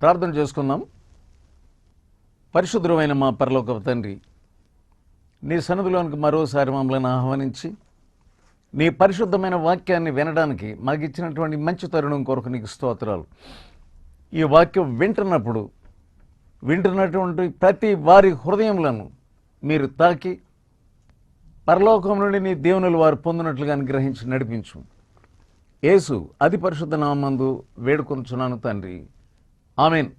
ప్రార్థన చేసుకుందాం. పరిశుద్ధమైన మా పరలోకపు తండ్రి, నీ సన్నిధిలోనికి మరోసారి మమ్మల్ని ఆహ్వానించి నీ పరిశుద్ధమైన వాక్యాన్ని వినడానికి మాకు ఇచ్చినటువంటి మంచి తరుణం కొరకు నీకు స్తోత్రాలు. ఈ వాక్యం వింటున్నటువంటి ప్రతి వారి హృదయములను మీరు తాకి పరలోకం నుండి నీ దేవునులు వారు పొందినట్లుగా అనుగ్రహించి నడిపించు. యేసు అతి పరిశుద్ధ నామమందు వేడుకొనుచున్నాను తండ్రి, ఆమెన్.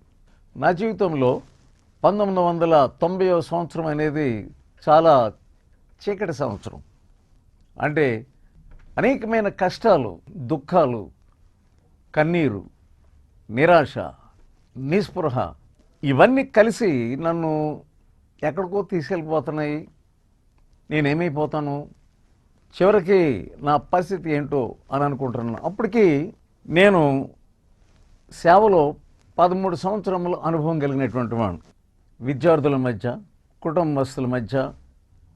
నా జీవితంలో 1990వ సంవత్సరం అనేది చాలా చీకటి సంవత్సరం. అంటే అనేకమైన కష్టాలు, దుఃఖాలు, కన్నీరు, నిరాశ, నిస్పృహ ఇవన్నీ కలిసి నన్ను ఎక్కడికో తీసుకెళ్ళిపోతున్నాయి. నేనేమైపోతాను, చివరికి నా పరిస్థితి ఏంటో అని అనుకుంటున్నాను. అప్పటికి నేను సేవలో 13 సంవత్సరముల అనుభవం కలిగినటువంటి వాడు. విద్యార్థుల మధ్య, కుటుంబస్తుల మధ్య,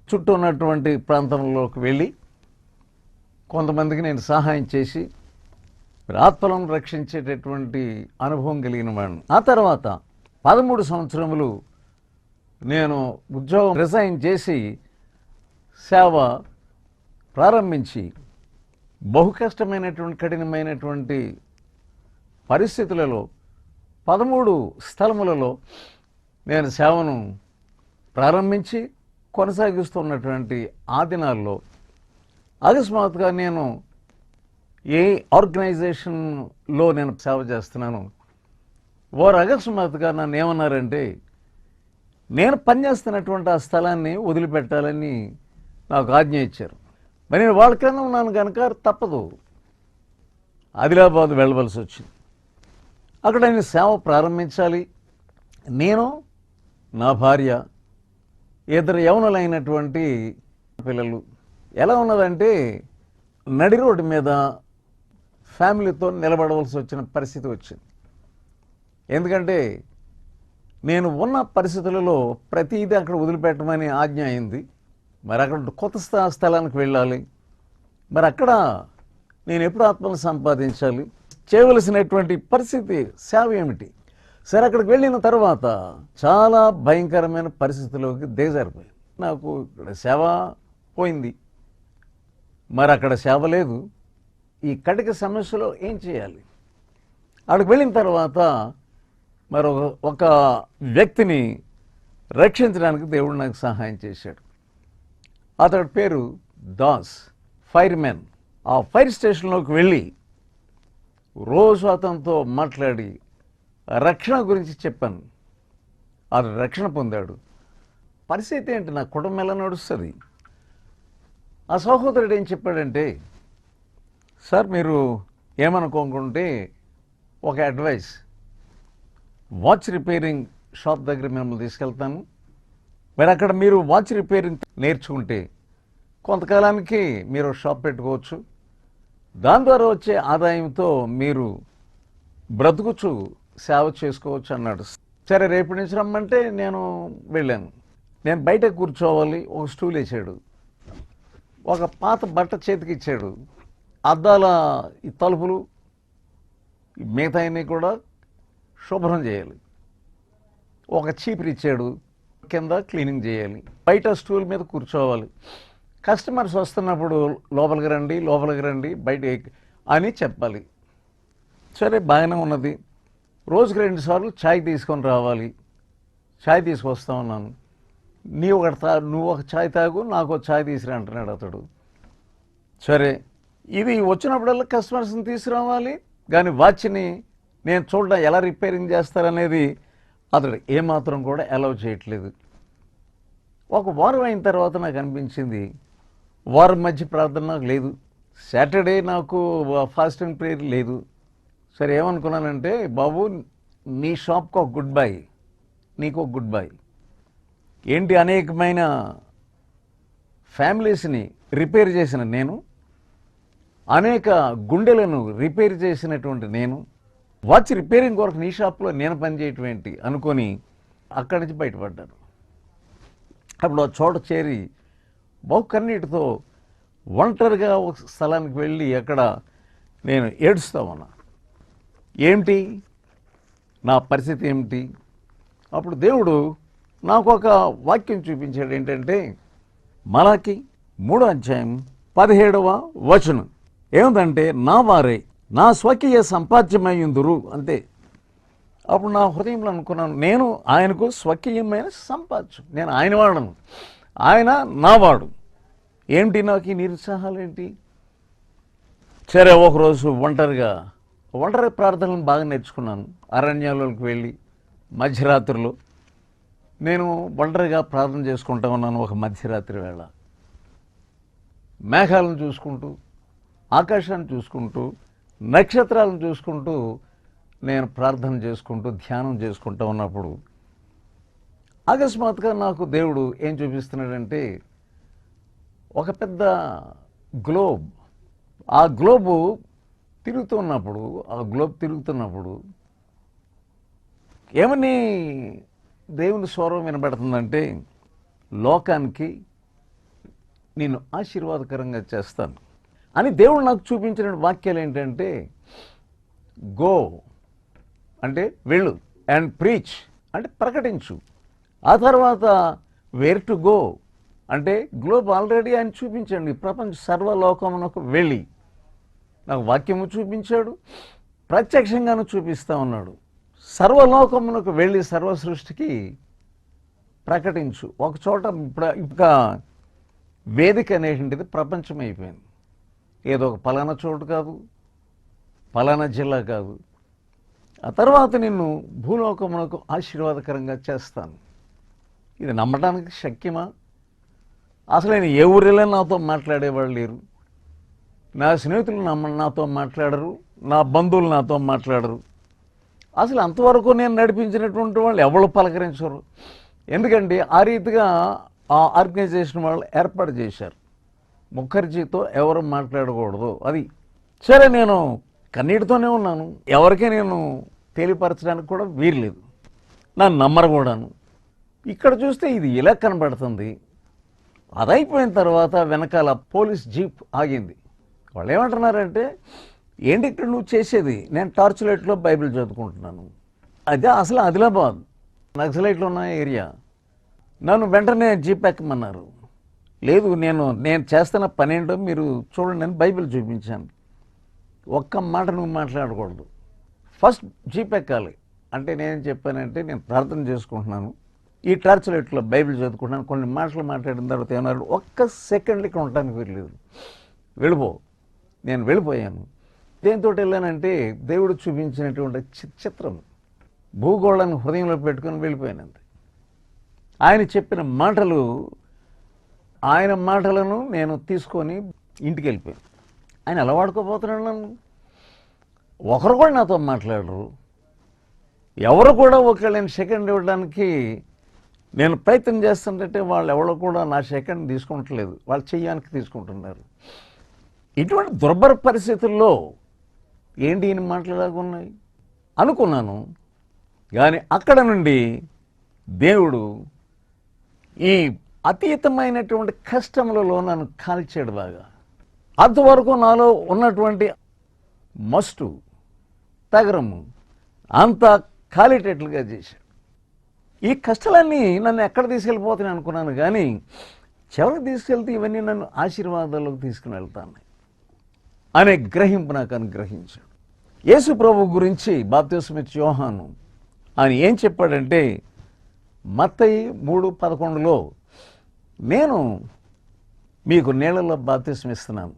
చుట్టూ ఉన్నటువంటి ప్రాంతంలోకి వెళ్ళి కొంతమందికి నేను సహాయం చేసి ఆత్మలను రక్షించేటటువంటి అనుభవం కలిగిన వాడిని. ఆ తర్వాత 13 సంవత్సరములు నేను ఉద్యోగం రిజైన్ చేసి సేవ ప్రారంభించి బహు కష్టమైనటువంటి కఠినమైనటువంటి పరిస్థితులలో 13 స్థలములలో నేను సేవను ప్రారంభించి కొనసాగిస్తున్నటువంటి ఆ దినాల్లో అకస్మాత్తుగా నేను ఏ ఆర్గనైజేషన్లో నేను సేవ చేస్తున్నాను, వారు అకస్మాత్తుగా నన్ను ఏమన్నారంటే నేను పనిచేస్తున్నటువంటి ఆ స్థలాన్ని వదిలిపెట్టాలని నాకు ఆజ్ఞ ఇచ్చారు. మరి నేను వాళ్ళ కింద ఉన్నాను కనుక తప్పదు, ఆదిలాబాద్ వెళ్ళవలసి వచ్చింది. అక్కడ నేను సేవ ప్రారంభించాలి. నేను, నా భార్య, 2 యవనులైనటువంటి పిల్లలు. ఎలా ఉన్నదంటే నడి రోడ్డు మీద ఫ్యామిలీతో నిలబడవలసి వచ్చిన పరిస్థితి వచ్చింది. ఎందుకంటే నేను ఉన్న పరిస్థితులలో ప్రతిదీ అక్కడ వదిలిపెట్టమని ఆజ్ఞ అయింది. మరి అక్కడ కొత్త స్థలానికి వెళ్ళాలి. మరి అక్కడ నేను ఎప్పుడు ఆత్మను సంపాదించాలి, చేయవలసినటువంటి పరిస్థితి, సేవ ఏమిటి? సరే, అక్కడికి వెళ్ళిన తర్వాత చాలా భయంకరమైన పరిస్థితిలోకి దిగజారిపోయింది. నాకు ఇక్కడ సేవ పోయింది, మరి అక్కడ సేవ లేదు. ఈ కటిక సమస్యలో ఏం చేయాలి? అక్కడికి వెళ్ళిన తర్వాత మరి ఒక వ్యక్తిని రక్షించడానికి దేవుడు నాకు సహాయం చేశాడు. అతడి పేరు దాస్, ఫైర్మెన్. ఆ ఫైర్ స్టేషన్లోకి వెళ్ళి రోజు అతనితో మాట్లాడి రక్షణ గురించి చెప్పాను. అతడు రక్షణ పొందాడు. పరిస్థితి ఏంటి, నా కుటుంబం ఎలా నడుస్తుంది? ఆ సహోదరుడు ఏం చెప్పాడంటే, సార్ మీరు ఏమనుకోకుంటే ఒక అడ్వైస్, వాచ్ రిపేరింగ్ షాప్ దగ్గర మిమ్మల్ని తీసుకెళ్తాను. మరి అక్కడ మీరు వాచ్ రిపేరింగ్ నేర్చుకుంటే కొంతకాలానికి మీరు షాప్ పెట్టుకోవచ్చు. దాని ద్వారా వచ్చే ఆదాయంతో మీరు బ్రతుకుచు సేవ చేసుకోవచ్చు అన్నాడు. సరే, రేపు నుంచి రమ్మంటే నేను వెళ్ళాను. నేను బయట కూర్చోవాలి. ఒక స్టూల్ వేసాడు, ఒక పాత బట్ట చేతికి ఇచ్చాడు, అద్దాల ఈ తలుపులు మిగతాయన్నీ కూడా శుభ్రం చేయాలి. ఒక చీపురు ఇచ్చాడు, కింద క్లీనింగ్ చేయాలి. బయట స్టూల్ మీద కూర్చోవాలి. కస్టమర్స్ వస్తున్నప్పుడు లోపలికి రండి బయట అని చెప్పాలి. సరే, బాగానే ఉన్నది. రోజుకి 2 సార్లు ఛాయ్ తీసుకొని రావాలి. ఛాయ్ తీసుకొస్తా ఉన్నాను. నువ్వు ఒక ఛాయ్ తాగు, నాకు ఒక ఛాయ్ తీసుకురా అంటున్నాడు అతడు. సరే, ఇది వచ్చినప్పుడల్లా కస్టమర్స్ని తీసుకురావాలి, కానీ వాచ్ని నేను చూడడం ఎలా రిపేరింగ్ చేస్తారనేది అతడు ఏమాత్రం కూడా అలౌ చేయట్లేదు. ఒక వారం అయిన తర్వాత నాకు అనిపించింది, వారం మధ్య ప్రార్థన నాకు లేదు, సాటర్డే నాకు ఫాస్టింగ్ ప్రేయర్ లేదు. సరే, ఏమనుకున్నానంటే, బాబు నీ షాప్కి ఒక గుడ్ బై, నీకు ఒక గుడ్ బై. ఏంటి, అనేకమైన ఫ్యామిలీస్ని రిపేర్ చేసిన నేను, అనేక గుండెలను రిపేర్ చేసినటువంటి నేను, వాచ్ రిపేరింగ్ కొరకు నీ షాప్లో నేను పనిచేయటం ఏంటి అనుకొని అక్కడి నుంచి బయటపడ్డాను. అప్పుడు ఆ చోట చేరి బహు కన్నీటితో ఒంటరిగా ఒక స్థలానికి వెళ్ళి అక్కడ నేను ఏడుస్తా ఉన్నా. ఏమిటి, నా పరిస్థితి ఏమిటి? అప్పుడు దేవుడు నాకు ఒక వాక్యం చూపించాడు. ఏంటంటే మలాకి 3:17 ఏమిటంటే, నా వారే నా స్వకీయ సంపాద్యమయ్యుందురు. అంతే. అప్పుడు నా హృదయంలో అనుకున్నాను, నేను ఆయనకు స్వకీయమైన సంపాద్యం, నేను ఆయన వాడను, ఆయన నావాడు. ఏమిటి నాకు ఈ నిరుత్సాహాలు ఏంటి? సరే, ఒకరోజు ఒంటరి ప్రార్థనలు బాగా నేర్చుకున్నాను. అరణ్యాలకు వెళ్ళి మధ్యరాత్రిలో నేను ఒంటరిగా ప్రార్థన చేసుకుంటా ఉన్నాను. ఒక మధ్యరాత్రి వేళ మేఘాలను చూసుకుంటూ, ఆకాశాన్ని చూసుకుంటూ, నక్షత్రాలను చూసుకుంటూ నేను ప్రార్థన చేసుకుంటూ ధ్యానం చేసుకుంటూ ఉన్నప్పుడు అకస్మాత్తుగా నాకు దేవుడు ఏం చూపిస్తున్నాడంటే, ఒక పెద్ద గ్లోబ్, ఆ గ్లోబ్ తిరుగుతున్నప్పుడు ఏమని దేవుని స్వరం వినబడుతుందంటే, లోకానికి నేను ఆశీర్వాదకరంగా చేస్తాను అని దేవుడు నాకు చూపించిన వాక్యాలు ఏంటంటే, గో అంటే వెళ్ళు, అండ్ ప్రీచ్ అంటే ప్రకటించు. ఆ తర్వాత వేర్ టు గో అంటే గ్లోబ్ ఆల్రెడీ ఆయన చూపించండి, ప్రపంచ సర్వలోకమునకు వెళ్ళి నాకు వాక్యము చూపించాడు, ప్రత్యక్షంగాను చూపిస్తూ ఉన్నాడు. సర్వలోకమునకు వెళ్ళి సర్వ సృష్టికి ప్రకటించు. ఒక చోట ఇప్పుడు వేదిక అనేటువంటిది ప్రపంచం అయిపోయింది. ఏదో ఒక పలానా చోటు కాదు, పలానా జిల్లా కాదు. ఆ తర్వాత నిన్ను భూలోకమునకు ఆశీర్వాదకరంగా చేస్తాను. ఇది నమ్మడానికి శక్యమా? అసలు నేను ఏ ఊరిలో నాతో మాట్లాడేవాళ్ళు లేరు, నా స్నేహితులు నాతో మాట్లాడరు, నా బంధువులు నాతో మాట్లాడరు. అసలు అంతవరకు నేను నడిపించినటువంటి వాళ్ళు ఎవరు పలకరించరు. ఎందుకంటే ఆ రీతిగా ఆ ఆర్గనైజేషన్ వాళ్ళు ఏర్పాటు చేశారు. ముఖర్జీతో ఎవరు మాట్లాడకూడదు అది. సరే, నేను కన్నీటితోనే ఉన్నాను, ఎవరికీ నేను తెలియపరచడానికి కూడా వీల్లేదు, నన్ను నమ్మరు కూడాను. ఇక్కడ చూస్తే ఇది ఇలా కనబడుతుంది. అదైపోయిన తర్వాత వెనకాల పోలీస్ జీప్ ఆగింది. వాళ్ళు ఏమంటున్నారంటే, ఏంటి ఇక్కడ నువ్వు చేసేది? నేను టార్చ్ లైట్లో బైబిల్ చదువుకుంటున్నాను. అదే అసలు ఆదిలాబాద్ నక్సలైట్లు ఉన్న ఏరియా. నన్ను వెంటనే జీప్ ఎక్కమన్నారు. లేదు, నేను చేస్తున్న పని ఏంటో మీరు చూడండి, నేను బైబిల్ చూపించాను. ఒక్క మాట నువ్వు మాట్లాడకూడదు, ఫస్ట్ జీప్ ఎక్కాలి. అంటే నేనేం చెప్పానంటే, నేను ప్రార్థన చేసుకుంటున్నాను, ఈ టార్చ్ లైట్లో బైబిల్ చదువుకుంటున్నాను, కొన్ని మాటలు మాట్లాడిన తర్వాత ఏమన్నారు, ఒక్క సెకండ్ ఇక్కడ ఉండటానికి వెళ్ళలేదు, వెళ్ళిపో. నేను వెళ్ళిపోయాను. దేంతో వెళ్ళానంటే, దేవుడు చూపించినటువంటి చిత్రం, భూగోళాన్ని హృదయంలో పెట్టుకొని వెళ్ళిపోయానంతే. ఆయన చెప్పిన ఆయన మాటలను నేను తీసుకొని ఇంటికి వెళ్ళిపోయాను. ఆయన ఎలా వాడుకోపోతున్నాడు నన్ను? ఒకరు కూడా నాతో మాట్లాడరు, ఎవరు కూడా ఒకవేళ నేను సెకండ్ ఇవ్వడానికి నేను ప్రయత్నం చేస్తుంటే వాళ్ళు ఎవరు కూడా నా సెకండ్ తీసుకుంటలేదు, వాళ్ళు చెయ్యానికి తీసుకుంటున్నారు. ఇటువంటి దుర్భర పరిస్థితుల్లో ఏంటి ఈయన మాట్లాడకున్నాయి అనుకున్నాను. కానీ అక్కడ నుండి దేవుడు ఈ అతీతమైనటువంటి కష్టములలో నన్ను కాల్చాడు బాగా. అంతవరకు నాలో ఉన్నటువంటి మస్టు తగరము అంతా కాలేటట్లుగా చేశాడు. ఈ కష్టాలన్నీ నన్ను ఎక్కడ తీసుకెళ్ళిపోతాను అనుకున్నాను, కానీ చివరికి తీసుకెళ్తే ఇవన్నీ నన్ను ఆశీర్వాదాల్లోకి తీసుకుని వెళ్తాను అనే గ్రహింపు నాకు అనుగ్రహించాడు. యేసు ప్రభు గురించి బాప్తిస్మిచ్చే యోహాను ఆయన ఏం చెప్పాడంటే, మత్తయి 3:11 నేను మీకు నీళ్ళలో బాప్తిస్మం ఇస్తున్నాను,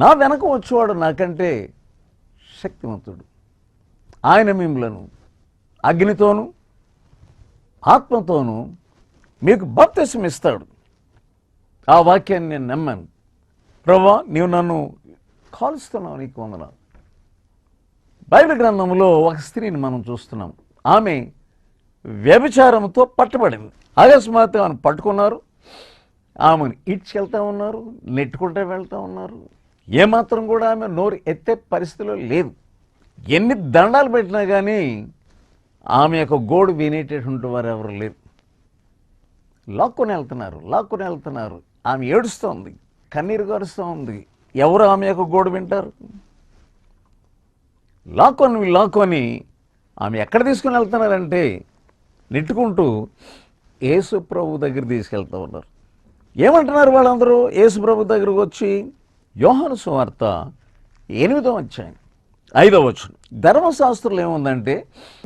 నా వెనక వచ్చేవాడు నాకంటే శక్తివంతుడు, ఆయన మిమ్మలను అగ్నితోనూ ఆత్మతోనూ మీకు బాప్తిస్మం ఇస్తాడు. ఆ వాక్యాన్ని నేను నమ్మాను. ప్రభువా, నీవు నన్ను కాలుస్తున్నావు, నీకు వందనాలు. బైబిల్ గ్రంథంలో ఒక స్త్రీని మనం చూస్తున్నాం. ఆమె వ్యభిచారంతో పట్టబడింది. అకస్మాత్తుగా ఆమెను పట్టుకున్నారు, ఆమెను ఈడ్చుకెళ్తా ఉన్నారు, నెట్టుకుంటూ వెళ్తూ ఉన్నారు. ఏమాత్రం కూడా ఆమె నోరు ఎత్తే పరిస్థితిలో లేదు. ఎన్ని దండాలు పెట్టినా కానీ ఆమె యొక్క గోడు వినేటటువంటి వారు ఎవరు లేరు. లాక్కొని వెళ్తున్నారు. ఆమె ఏడుస్తోంది, కన్నీరు గారుస్తూ ఉంది. ఎవరు ఆమె యొక్క గోడు వింటారు? లాక్కొని ఆమె ఎక్కడ తీసుకుని వెళ్తున్నారంటే నెట్టుకుంటూ యేసు ప్రభు దగ్గర తీసుకెళ్తూ ఉన్నారు. ఏమంటున్నారు వాళ్ళందరూ? యేసు ప్రభు దగ్గరకు వచ్చి యోహాను సువార్త 8వ అధ్యాయం 5వ వచనం. ధర్మశాస్త్రంలో ఏముందంటే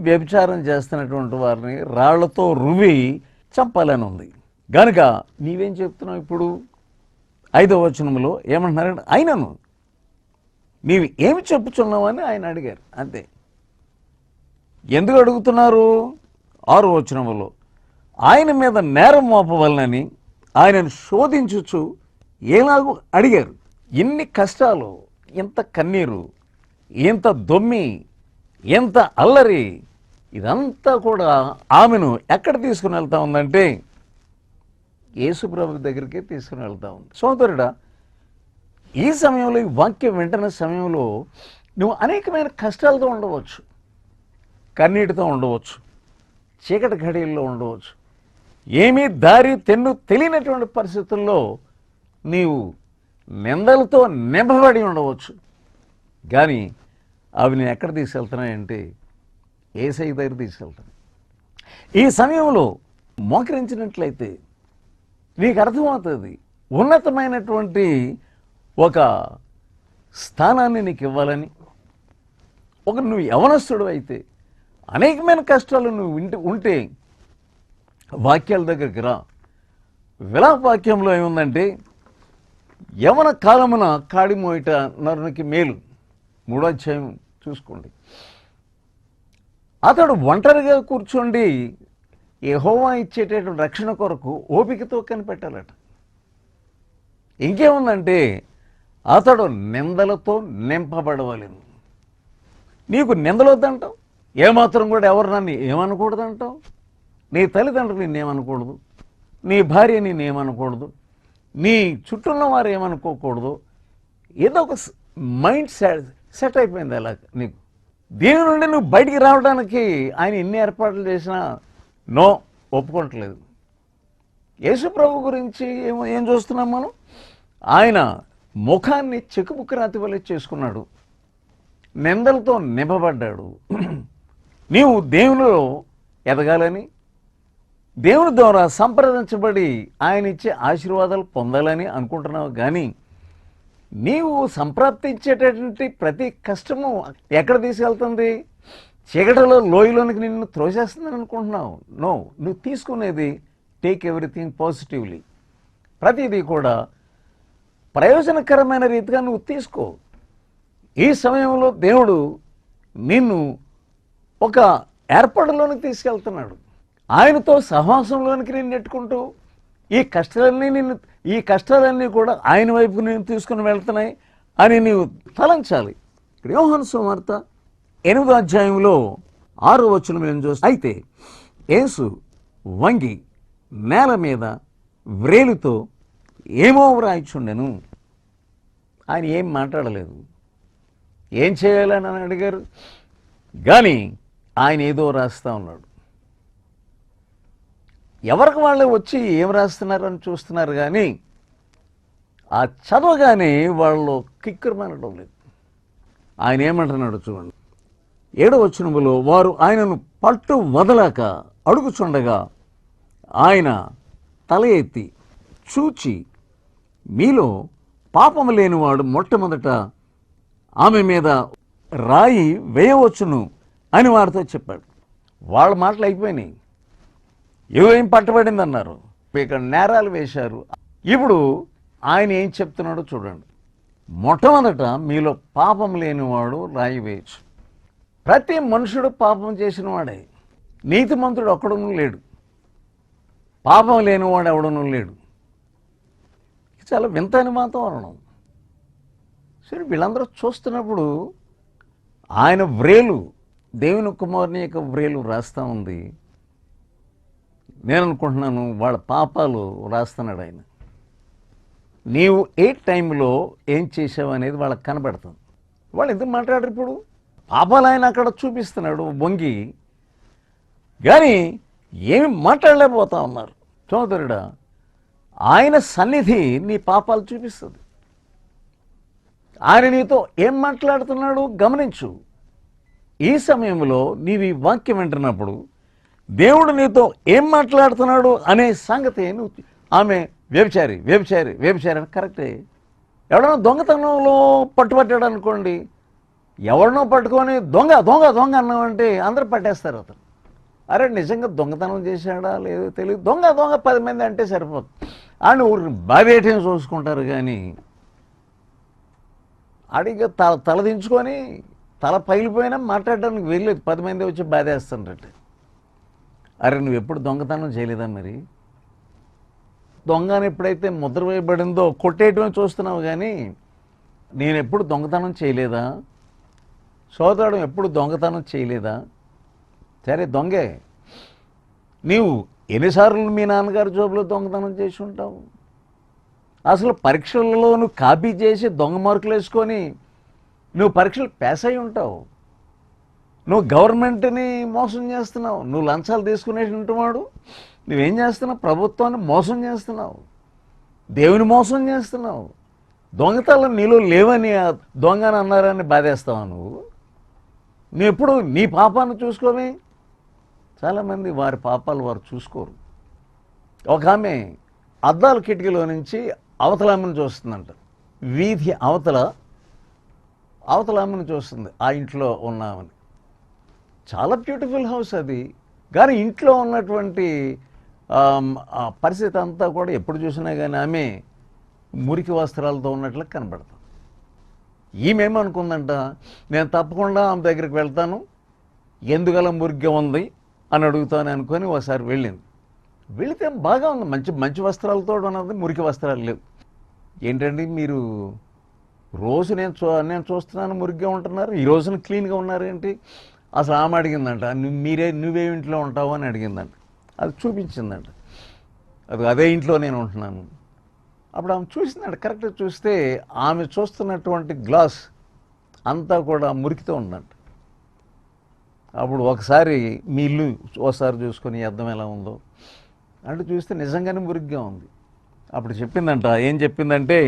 వ్యభిచారం చేస్తున్నటువంటి వారిని రాళ్లతో రువ్వి చంపాలని ఉంది. గనుక నీవేం చెప్తున్నావు ఇప్పుడు? 5వ వచనంలో ఏమంటున్నారంటే ఆయనను నీవు ఏమి చెప్పుచున్నావని ఆయన అడిగారు. అంతే. ఎందుకు అడుగుతున్నారు? 6వ వచనంలో ఆయన మీద నేరం మోపవలనని ఆయనను శోధించుచు ఎలాగూ అడిగారు. ఎన్ని కష్టాలు, ఎంత కన్నీరు, ఎంత దొమ్మి, ఎంత అల్లరి, ఇదంతా కూడా ఆమెను ఎక్కడ తీసుకుని వెళ్తా ఉందంటే యేసు ప్రభు దగ్గరికి తీసుకుని వెళ్తా ఉంది. సోదరుడా, ఈ సమయంలో, ఈ వాక్యం వింటున్న సమయంలో నువ్వు అనేకమైన కష్టాలతో ఉండవచ్చు, కన్నీటితో ఉండవచ్చు, చీకటి ఘడియల్లో ఉండవచ్చు, ఏమీ దారి తెన్ను తెలియనటువంటి పరిస్థితుల్లో నీవు నిందలతో నింపబడి ఉండవచ్చు. కానీ అవి నేను ఎక్కడ తీసుకెళ్తున్నాయంటే యేసయ్య దగ్గర తీసుకెళ్తాను. ఈ సమయంలో మోకరించినట్లయితే నీకు అర్థమవుతుంది ఉన్నతమైనటువంటి ఒక స్థానాన్ని నీకు ఇవ్వాలని. నువ్వు యవనస్తుడు అయితే అనేకమైన కష్టాలు నువ్వు ఉంటే వాక్యాల దగ్గరికి రా. విలాప వాక్యంలో ఏముందంటే యవన కాలమున కాడి మోయిట నరునికి మేలు. 3వ అధ్యాయం చూసుకోండి. అతడు ఒంటరిగా కూర్చోండి యెహోవా ఇచ్చేటటువంటి రక్షణ కొరకు ఓపికతో కనిపెట్టాలట. ఇంకేముందంటే అతడు నిందలతో నింపబడవలెను. నీకు నిందలొద్దంటావు, ఏమాత్రం కూడా ఎవరు నన్ను ఏమనకూడదంటావు. నీ తల్లిదండ్రులు నిన్నేమనకూడదు, నీ భార్య నిన్నేమనకూడదు, నీ చుట్టూన్న వారు ఏమనుకోకూడదు. ఏదో ఒక మైండ్ సెట్ అయిపోయింది అలా నీకు. దీని నుండి నువ్వు బయటికి రావడానికి ఆయన ఎన్ని ఏర్పాట్లు చేసినా ఒప్పుకోవట్లేదు. యేసు ప్రభు గురించి ఏం చూస్తున్నాం మనం? ఆయన ముఖాన్ని చెక్కుబుక్కరాతి వలె చేసుకున్నాడు, నిందలతో నింపబడ్డాడు. నీవు దేవునిలో ఎదగాలని, దేవుని ద్వారా సంప్రదించబడి ఆయన ఇచ్చే ఆశీర్వాదాలు పొందాలని అనుకుంటున్నావు. కానీ నీవు సంప్రాప్తించేటటువంటి ప్రతి కష్టము ఎక్కడ తీసుకెళ్తుంది? చీకటిలో లోయలోనికి నిన్ను త్రోసేస్తుందని అనుకుంటున్నావు. నువ్వు తీసుకునేది టేక్ ఎవ్రీథింగ్ పాజిటివ్లీ. ప్రతిదీ కూడా ప్రయోజనకరమైన రీతిగా నువ్వు తీసుకో. ఈ సమయంలో దేవుడు నిన్ను ఒక ఏర్పాటులోనికి తీసుకెళ్తున్నాడు. ఆయనతో సహవాసంలోనికి నేను నెట్టుకుంటూ ఈ కష్టాలన్నీ కూడా ఆయన వైపు నేను తీసుకుని వెళ్తున్నాయి అని నీవు తలంచాలి. ఇక్కడ యోహాను సువార్త 8వ అధ్యాయంలో 6వ వచనం ఏం చూస్తే, అయితే యేసు వంగి నేల మీద వ్రేలుతో ఏమో వ్రాయిచుండెను. ఆయన ఏం మాట్లాడలేదు. ఏం చేయాలని అని అడిగారు, కానీ ఆయన ఏదో రాస్తా ఉన్నాడు. ఎవరికి వాళ్ళే వచ్చి ఏం రాస్తున్నారని చూస్తున్నారు, కానీ ఆ చదవగానే వాళ్ళు కిక్కురమనడం లేదు. ఆయన ఏమంటున్నాడు చూడండి. 7వ వచనములో వారు ఆయనను పట్టు వదలక అడుగుచుండగా ఆయన తల ఎత్తి చూచి, మీలో పాపము లేనివాడు మొట్టమొదట ఆమె మీద రాయి వేయవచ్చును అని వారితో చెప్పాడు. వాళ్ళ మాటలు అయిపోయినాయి. ఏం పట్టబడింది అన్నారు, ఇక్కడ నేరాలు వేశారు. ఇప్పుడు ఆయన ఏం చెప్తున్నాడో చూడండి. మొట్టమొదట మీలో పాపం లేనివాడు రాయి వేయచ్చు. ప్రతి మనుషుడు పాపం చేసిన వాడే. నీతిమంతుడు ఒక్కడునూ లేడు, పాపం లేనివాడు ఎవడనూ లేడు. చాలా వింతైన వాతావరణం. సరే, వీళ్ళందరూ చూస్తున్నప్పుడు ఆయన వ్రేలు, దేవుని కుమారుని యొక్క వ్రేలు రాస్తూ ఉంది. నేను అనుకుంటున్నాను వాళ్ళ పాపాలు రాస్తున్నాడు ఆయన. నీవు ఏ టైంలో ఏం చేసావు అనేది వాళ్ళకి కనబడుతుంది. వాళ్ళు ఎందుకు మాట్లాడరు? ఇప్పుడు పాపాలు ఆయన అక్కడ చూపిస్తున్నాడు వంగి, కానీ ఏమి మాట్లాడలేకపోతా ఉన్నారు. సోదరుడా, ఆయన సన్నిధి నీ పాపాలు చూపిస్తుంది. ఆయన నీతో ఏం మాట్లాడుతున్నాడు గమనించు. ఈ సమయంలో నీవు ఈ వాక్యం వింటున్నప్పుడు దేవుడు నీతో ఏం మాట్లాడుతున్నాడు అనే సంగతి ఆమె వ్యభిచారి వ్యభిచారి వ్యభిచారి అని కరెక్టే. ఎవడన్నా దొంగతనంలో పట్టుబట్టాడు అనుకోండి, ఎవరినో పట్టుకొని దొంగ దొంగ దొంగ అన్నామంటే అందరూ పట్టేస్తారు అతను. అరే నిజంగా దొంగతనం చేశాడా లేదో తెలియదు, దొంగ దొంగ 10 మంది అంటే సరిపోతుంది. ఆయన ఊరిని బాధేయటం చూసుకుంటారు కానీ అడిగ తలదించుకొని తల పగిలిపోయినా మాట్లాడడానికి వెళ్ళలేదు. 10 మంది వచ్చి బాధేస్తుంటే, అరే నువ్వు ఎప్పుడు దొంగతనం చేయలేదా? మరి దొంగని ఎప్పుడైతే ముద్ర వేయబడిందో కొట్టేయటమే చూస్తున్నావు కానీ నేను ఎప్పుడు దొంగతనం చేయలేదా? సోదరుడు ఎప్పుడు దొంగతనం చేయలేదా? సరే దొంగే, నీవు ఎన్నిసార్లు మీ నాన్నగారి జోబులో దొంగతనం చేసి ఉంటావు? అసలు పరీక్షలలో నువ్వు కాపీ చేసి దొంగ మార్కులు వేసుకొని నువ్వు పరీక్షలు పాస్ అయి ఉంటావు. నువ్వు గవర్నమెంట్ని మోసం చేస్తున్నావు, నువ్వు లంచాలు తీసుకునేటువంటి వాడు. నువ్వేం చేస్తున్నావు? ప్రభుత్వాన్ని మోసం చేస్తున్నావు, దేవుని మోసం చేస్తున్నావు. దొంగతనం నీలో లేవని దొంగని అన్నారని బాధేస్తావు నువ్వు ఎప్పుడు నీ పాపాన్ని చూసుకోవే. చాలామంది వారి పాపాలు వారు చూసుకోరు. ఒక ఆమె అద్దాల కిటికీలో నుంచి అవతల ఆమెను చూస్తుందంట. వీధి అవతల ఆమెను చూస్తుంది, ఆ ఇంట్లో ఉన్నామని. చాలా బ్యూటిఫుల్ హౌస్ అది, కానీ ఇంట్లో ఉన్నటువంటి పరిస్థితి అంతా కూడా ఎప్పుడు చూసినా కానీ ఆమె మురికి వస్త్రాలతో ఉన్నట్లు కనబడుతుంది. ఈమెమనుకుందంట, నేను తప్పకుండా ఆమె దగ్గరికి వెళ్తాను, ఎందుకలా మురిగ్గా ఉంది అని అడుగుతాను అనుకొని ఒకసారి వెళ్ళింది. వెళితే బాగా ఉంది, మంచి మంచి వస్త్రాలతో ఉన్నది, మురికి వస్త్రాలు లేవు. ఏంటండి మీరు రోజు నేను చూస్తున్నాను మురిగ్గా ఉంటున్నారు, ఈ రోజున క్లీన్గా ఉన్నారు ఏంటి? అసలు ఆమె అడిగిందంట, నువ్వే ఇంట్లో ఉంటావు అని అడిగిందంట. అది చూపించిందంట, అదే ఇంట్లో నేను ఉంటున్నాను. అప్పుడు ఆమె చూసిందంట, కరెక్ట్గా చూస్తే ఆమె చూస్తున్నటువంటి గ్లాస్ అంతా కూడా మురికితో ఉందంట. అప్పుడు ఒకసారి మీ ఇల్లు ఒకసారి చూసుకొని అర్థం ఎలా ఉందో అంటే చూస్తే నిజంగానే మురికిగా ఉంది. అప్పుడు చెప్పిందంట, ఏం చెప్పిందంటే,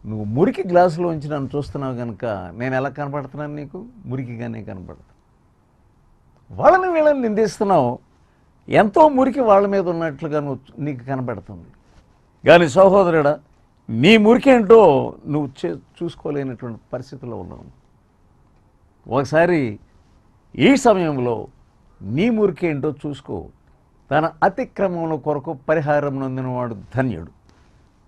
నువ్వు మురికి గ్లాసులో ఉంచి నన్ను చూస్తున్నావు కనుక నేను ఎలా కనపడుతున్నాను నీకు? మురికిగానే కనపడతా. వాళ్ళని వీళ్ళని నిందిస్తున్నావు, ఎంతో మురికి వాళ్ళ మీద ఉన్నట్లుగా నీకు కనపడుతుంది. కానీ సహోదరుడా, నీ మురికి ఏంటో నువ్వు చూసుకోలేనటువంటి పరిస్థితిలో ఉన్నావు. ఒకసారి ఈ సమయంలో నీ మురికి ఏంటో చూసుకో. తన అతిక్రమముల కొరకు పరిహారం నొందినవాడు ధన్యుడు,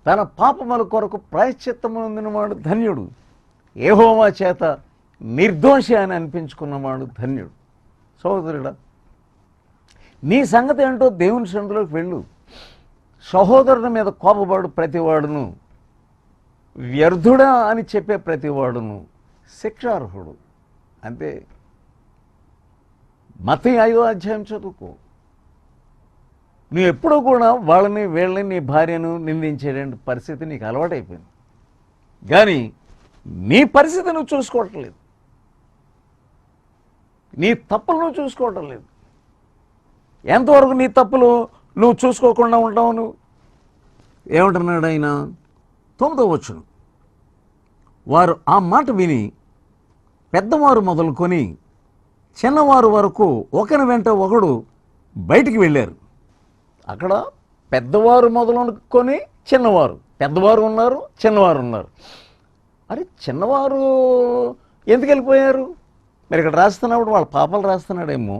తన పాపముల కొరకు ప్రాయశ్చిత్తము నొందినవాడు ధన్యుడు, యెహోవా చేత నిర్దోషి అని అనిపించుకున్నవాడు ధన్యుడు. సహోదరుడా, నీ సంగతి ఏంటో దేవుని సన్నిధిలోకి వెళ్ళు. సహోదరుని మీద కోపపడు ప్రతివాడును, వ్యర్థుడా అని చెప్పే ప్రతివాడును శిక్షార్హుడు. అంతే. మత్తయి 5వ అధ్యాయం చదువుకో. నువ్వు ఎప్పుడూ కూడా వాళ్ళని వీళ్ళని నీ భార్యను నిందించేటువంటి పరిస్థితి నీకు అలవాటైపోయింది, కానీ నీ పరిస్థితి నువ్వు చూసుకోవటం లేదు, నీ తప్పులు నువ్వు చూసుకోవటం లేదు. ఎంతవరకు నీ తప్పులు నువ్వు చూసుకోకుండా ఉంటావు? నువ్వు ఏమంటున్నాడు ఆయన? 9వ వచనం, వారు ఆ మాట విని పెద్దవారు మొదలుకొని చిన్నవారు వరకు ఒకరి వెంట ఒకడు బయటికి వెళ్ళారు. అక్కడ పెద్దవారు మొదలుకొని చిన్నవారు, పెద్దవారు ఉన్నారు, చిన్నవారు ఉన్నారు. అరే చిన్నవారు ఎందుకు వెళ్ళిపోయారు? మరి ఇక్కడ రాస్తున్నప్పుడు వాళ్ళ పాపాలు రాస్తున్నాడేమో,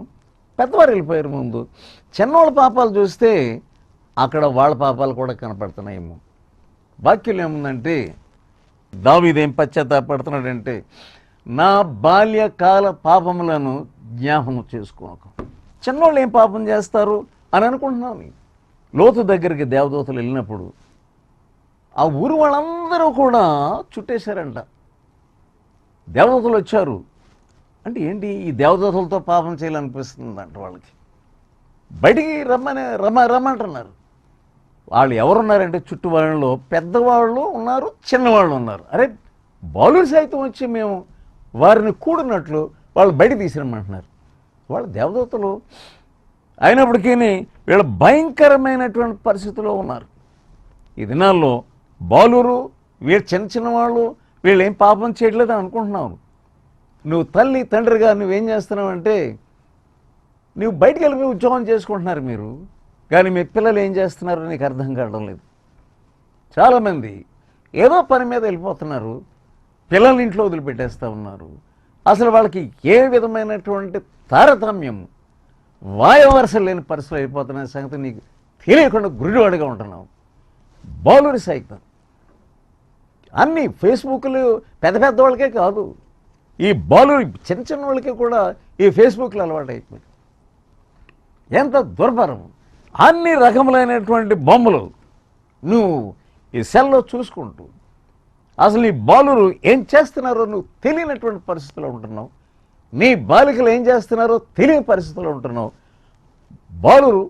పెద్దవారు వెళ్ళిపోయారు ముందు. చిన్నవాళ్ళ పాపాలు చూస్తే అక్కడ వాళ్ళ పాపాలు కూడా కనపడుతున్నాయేమో. వాక్యం ఏముందంటే, దావీదేం పశ్చాత్తాపడుతున్నాడంటే, నా బాల్యకాల పాపములను జ్ఞాపకం చేసుకోక. చిన్నవాళ్ళు ఏం పాపం చేస్తారు అని అనుకుంటున్నాను. లోతు దగ్గరికి దేవదూతలు వెళ్ళినప్పుడు ఆ ఊరు వాళ్ళందరూ కూడా చుట్టేశారంట. దేవదూతలు వచ్చారు అంటే ఏంటి, ఈ దేవదూతలతో పాపం చేయాలనిపిస్తుందంట వాళ్ళకి. బయటికి రమ్మంటున్నారు. వాళ్ళు ఎవరున్నారంటే చుట్టూ వాళ్ళలో పెద్దవాళ్ళు ఉన్నారు, చిన్నవాళ్ళు ఉన్నారు. అరే బాలుడు సైతం వచ్చి మేము వారిని కూడినట్లు వాళ్ళు బయట తీసిరమ్మంటున్నారు. వాళ్ళు దేవదూతలు అయినప్పటికీ వీళ్ళు భయంకరమైనటువంటి పరిస్థితిలో ఉన్నారు. ఈ దినాల్లో బాలురు వీళ్ళు చిన్న చిన్నవాళ్ళు వీళ్ళు ఏం పాపం చేయట్లేదు అనుకుంటున్నాను. నువ్వు తల్లి తండ్రిగా నువ్వేం చేస్తున్నావు అంటే నువ్వు బయటికి వెళ్ళి ఉద్యోగం చేసుకుంటున్నారు మీరు, కానీ మీ పిల్లలు ఏం చేస్తున్నారో నీకు అర్థం కావడం లేదు. చాలామంది ఏదో పని మీద వెళ్ళిపోతున్నారు, పిల్లల్ని ఇంట్లో వదిలిపెట్టేస్తూ ఉన్నారు. అసలు వాళ్ళకి ఏ విధమైనటువంటి తారతమ్యం వాయవరసలు లేని పరిస్థితులు అయిపోతున్న సంగతి నీకు తెలియకుండా గురివాడిగా ఉంటున్నావు. బాలుడి సైతం అన్నీ ఫేస్బుక్లు పెద్ద పెద్ద వాళ్ళకే కాదు, ఈ బాలుడి చిన్న చిన్న వాళ్ళకి కూడా ఈ ఫేస్బుక్లు అలవాటు అయిపోయింది. ఎంత దుర్భరం! అన్ని రకములైనటువంటి బొమ్మలు నువ్వు ఈ సెల్లో చూసుకుంటూ అసలు ఈ బాలురు ఏం చేస్తున్నారో నువ్వు తెలియనటువంటి పరిస్థితిలో ఉంటున్నావు. నీ బాలికలు ఏం చేస్తున్నారో తెలియని పరిస్థితిలో ఉంటున్నావు. బాలురు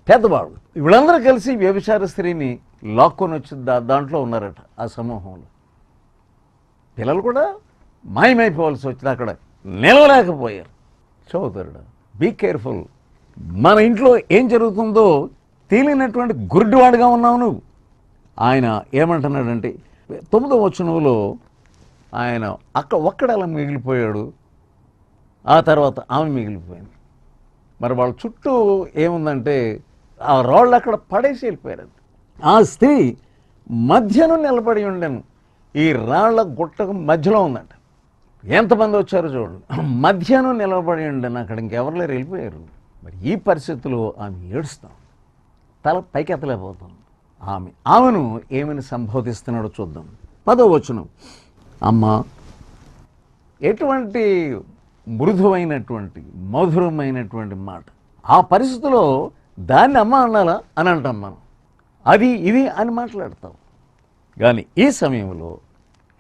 పెద్దవాళ్ళు వీళ్ళందరూ కలిసి వ్యభిచార స్త్రీని లాక్కొని వచ్చి దాంట్లో ఉన్నారట. ఆ సమూహంలో పిల్లలు కూడా మాయమైపోవాల్సి వచ్చింది, అక్కడ నిలవలేకపోయారు. సోదరుడు, బీ కేర్ఫుల్. మన ఇంట్లో ఏం జరుగుతుందో తెలియనటువంటి గుడ్డివాడుగా ఉన్నావు నువ్వు. ఆయన ఏమంటున్నాడంటే 9వ వచనంలో ఆయన ఒక్కడ అలా మిగిలిపోయాడు, ఆ తర్వాత ఆమె మిగిలిపోయింది. మరి వాళ్ళ చుట్టూ ఏముందంటే ఆ రాళ్ళు అక్కడ పడేసి వెళ్ళిపోయారు. ఆ స్త్రీ మధ్యను నిలబడి ఉండను, ఈ రాళ్ల గుట్టకు మధ్యలో ఉందంట. ఎంతమంది వచ్చారో చూడండి, మధ్యను నిలబడి ఉండను, అక్కడ ఇంకెవరు లేరు, వెళ్ళిపోయారు. మరి ఈ పరిస్థితుల్లో ఆమె ఏడుస్తాం, తల పైకెత్తలేకపోతాం. ఆమెను ఏమని సంబోధిస్తున్నాడో చూద్దాం. 10వ వచనం, అమ్మ, ఎటువంటి మృదువైనటువంటి మధురమైనటువంటి మాట. ఆ పరిస్థితిలో దాన్ని అమ్మ అనాలా అని అంటాం మనం, అది ఇది అని మాట్లాడతాం. కానీ ఈ సమయంలో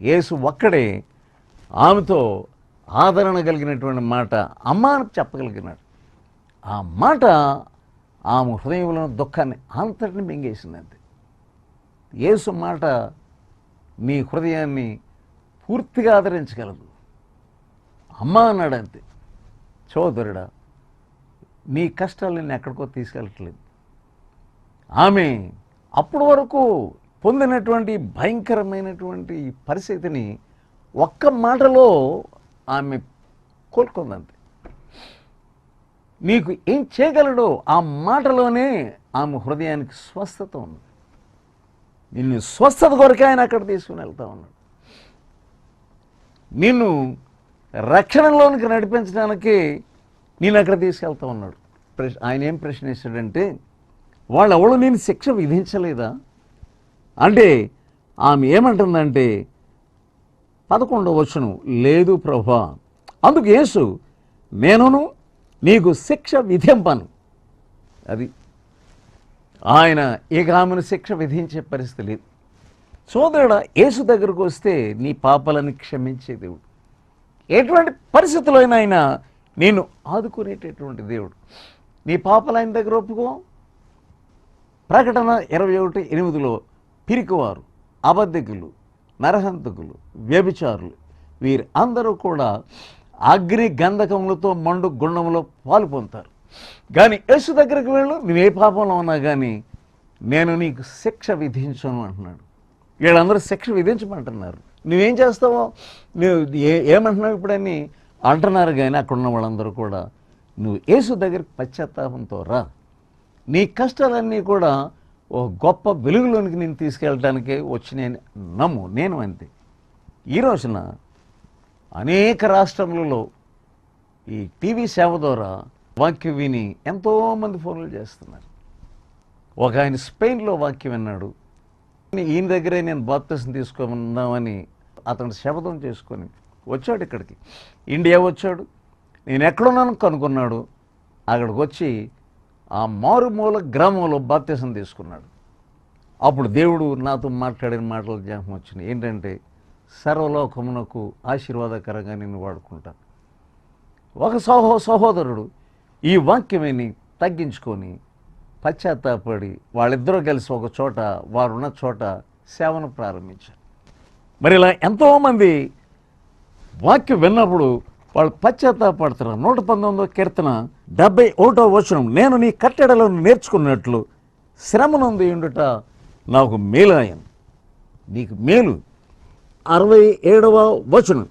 యేసు ఒక్కడే ఆమెతో ఆదరణ కలిగినటువంటి మాట అమ్మ అని చెప్పగలిగినాడు. ఆ మాట ఆమె హృదయంలో దుఃఖాన్ని అంతటిని మింగేసిందంతే. యేసు మాట నీ హృదయాన్ని పూర్తిగా ఆదరించగలదు. అమ్మ అన్నాడంతే. సోదరుడా, నీ కష్టాలు నిన్ను ఎక్కడికో తీసుకెళ్ళట్లేదు. ఆమె అప్పటి వరకు పొందినటువంటి భయంకరమైనటువంటి పరిస్థితిని ఒక్క మాటలో ఆమె కోలుకుందంతే. నీకు ఏం చేయగలడో ఆ మాటలోనే ఆమె హృదయానికి స్వస్థత ఉంది. నిన్ను స్వస్థత కొరకే ఆయన అక్కడ తీసుకుని వెళ్తా ఉన్నాడు. నిన్ను రక్షణలోనికి నడిపించడానికి నేను అక్కడ తీసుకెళ్తా ఉన్నాడు. ఆయన ఏం ప్రశ్న వేశాడంటే, వాళ్ళు ఎవరు నేను శిక్ష విధించలేదా అంటే ఆమె ఏమంటుందంటే 11వ వచనం, లేదు ప్రభా. అందుకు యేసు, నేనును నీకు శిక్ష విధింపను. అది ఆయన ఇక ఆమెను శిక్ష విధించే పరిస్థితి లేదు. సోదరుడా, యేసు దగ్గరకు వస్తే నీ పాపాలను క్షమించే దేవుడు. ఎటువంటి పరిస్థితుల్లో అయినా నేను ఆదుకునేటటువంటి దేవుడు. నీ పాపాలు ఆయన దగ్గర ఒప్పుకో. ప్రకటన 21:8 పిరికివారు, అబద్ధికులు, నరహంతకులు, వ్యభిచారులు వీరు అందరూ కూడా అగ్ని గంధకములతో మండు గుండంలో పాలు పొందుతారు. కానీ యేసు దగ్గరికి వెళ్ళు, నువ్వే పాపంలో ఉన్నా కానీ నేను నీకు శిక్ష విధించను అంటున్నాడు. వీళ్ళందరూ శిక్ష విధించమంటున్నారు. నువ్వేం చేస్తావో, నువ్వు ఏమంటున్నావు ఇప్పుడని అంటున్నారు. కానీ అక్కడ ఉన్న వాళ్ళందరూ కూడా నువ్వు యేసు దగ్గరికి పశ్చాత్తాపంతో రా. నీ కష్టాలన్నీ కూడా ఓ గొప్ప వెలుగులోనికి నేను తీసుకెళ్ళటానికే వచ్చినాయని నమ్ము. నేను అంతే. ఈ రోజున అనేక రాష్ట్రములలో ఈ టీవీ సేవ ద్వారా వాక్యం విని ఎంతోమంది ఫోన్లు చేస్తున్నారు. ఒక ఆయన స్పెయిన్లో వాక్యం విన్నాడు. ఈయన దగ్గరే నేను బాప్తిసం తీసుకున్నామని అతను శపథం చేసుకొని వచ్చాడు. ఇక్కడికి ఇండియా వచ్చాడు. నేను ఎక్కడున్నాను కనుక్కున్నాడు. అక్కడికి వచ్చి ఆ మారుమూల గ్రామంలో బాప్తిసం తీసుకున్నాడు. అప్పుడు దేవుడు నాతో మాట్లాడిన మాటలు జ్ఞాపకం వచ్చినాయి. ఏంటంటే, సర్వలోకమునకు ఆశీర్వాదకరంగా నేను వాడుకుంటాను. ఒక సహోదరుడు ఈ వాక్యమని తగ్గించుకొని పశ్చాత్తాపడి వాళ్ళిద్దరూ కలిసి ఒక చోట, వారున్న చోట సేవను ప్రారంభించారు. మరి ఇలా ఎంతోమంది వాక్యం విన్నప్పుడు వాళ్ళు పశ్చాత్తాపడతారు. 119వ కీర్తన 71వ వచనం, నేను నీ కట్టడలను నేర్చుకున్నట్లు శ్రమనందు ఉండుట నాకు మేలాయను. నీకు మేలు. 67వ వచనం,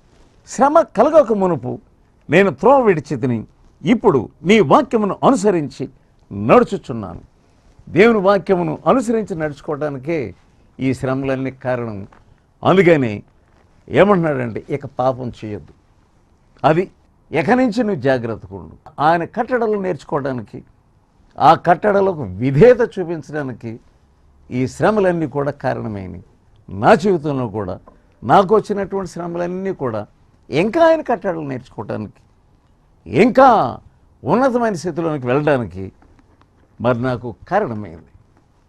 శ్రమ కలగక మునుపు నేను త్రోవ విడిచితిని, ఇప్పుడు నీ వాక్యమును అనుసరించి నడుచుచున్నాను. దేవుని వాక్యమును అనుసరించి నడుచుకోవడానికే ఈ శ్రమలన్నీ కారణం. అందుకని ఏమంటున్నాడంటే, ఇక పాపం చేయొద్దు, అది ఇక నుంచి నువ్వు జాగ్రత్తగా ఉండు. ఆయన కట్టడలు నేర్చుకోవడానికి, ఆ కట్టడలకు విధేయత చూపించడానికి ఈ శ్రమలన్నీ కూడా కారణమైనవి. నా జీవితంలో కూడా నాకు వచ్చినటువంటి శ్రమలన్నీ కూడా ఇంకా ఆయన కట్టడలు నేర్చుకోవడానికి, ఇంకా ఉన్నతమైన స్థితిలోనికి వెళ్ళడానికి మరి నాకు కారణమైంది.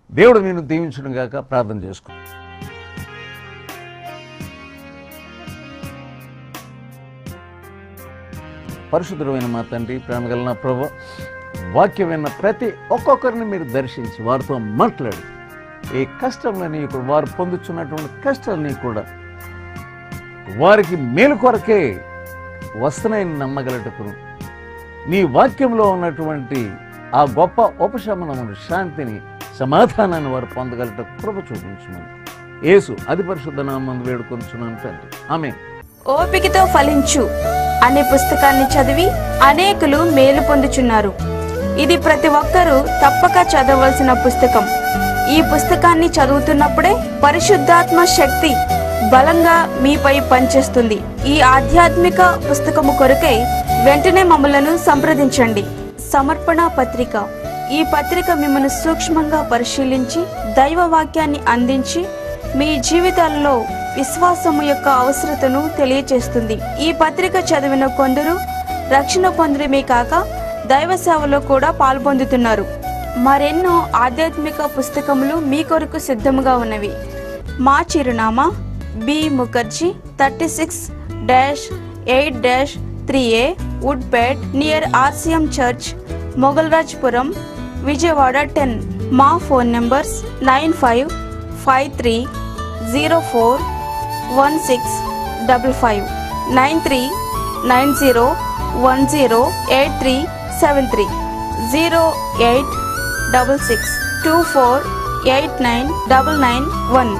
దేవుడు నేను దీవించడం గాక. ప్రార్థన చేసుకో. పరిశుద్ధమైన మా తండ్రి, ప్రేమగల నా ప్రభువా, వాక్యం విన్న ప్రతి ఒక్కొక్కరిని మీరు దర్శించి వారితో మాట్లాడి, ఈ కష్టాలని కూడా వారు పొందుతున్నటువంటి కష్టాలని కూడా వారికి మేలు కొరకే వస్తున్నాయని నమ్మగలటకును, నీ వాక్యంలో ఉన్నటువంటి ఆ గొప్ప ఉపశమనమును, శాంతిని, సమాధానాన్ని వారు పొందగలట కృప చూపించమని యేసు అతి పరిశుద్ధ నామమున వేడుకొనుచున్నాను తండ్రి. ఆమేన్. ఓపికతో ఫలించు అనే పుస్తకాన్ని చదివి అనేకులు మేలు పొందుచున్నారు. ఇది ప్రతి ఒక్కరూ తప్పక చదవలసిన పుస్తకం. ఈ పుస్తకాన్ని చదువుతున్నప్పుడే పరిశుద్ధాత్మ శక్తి బలంగా మీపై పనిచేస్తుంది. ఈ ఆధ్యాత్మిక పుస్తకము కొరకై వెంటనే మమ్మలను సంప్రదించండి. సమర్పణ పత్రిక. ఈ పత్రిక మిమ్మల్ని సూక్ష్మంగా పరిశీలించి దైవ వాక్యాన్ని అందించి మీ జీవితాల్లో విశ్వాసము యొక్క అవసరతను తెలియచేస్తుంది. ఈ పత్రిక చదివిన కొందరు రక్షణ పొందడమే కాక దైవ సేవలో కూడా పాల్పొందుతున్నారు. మరెన్నో ఆధ్యాత్మిక పుస్తకములు మీ కొరకు సిద్ధముగా ఉన్నవి. మా చిరునామా B Mukherjee 36-8-3A Woodpet near RCM church, Mogalrajpuram, Vijayawada 10. మా ఫోన్ నంబర్స్ 9553041655, 9390108373, 086624899991.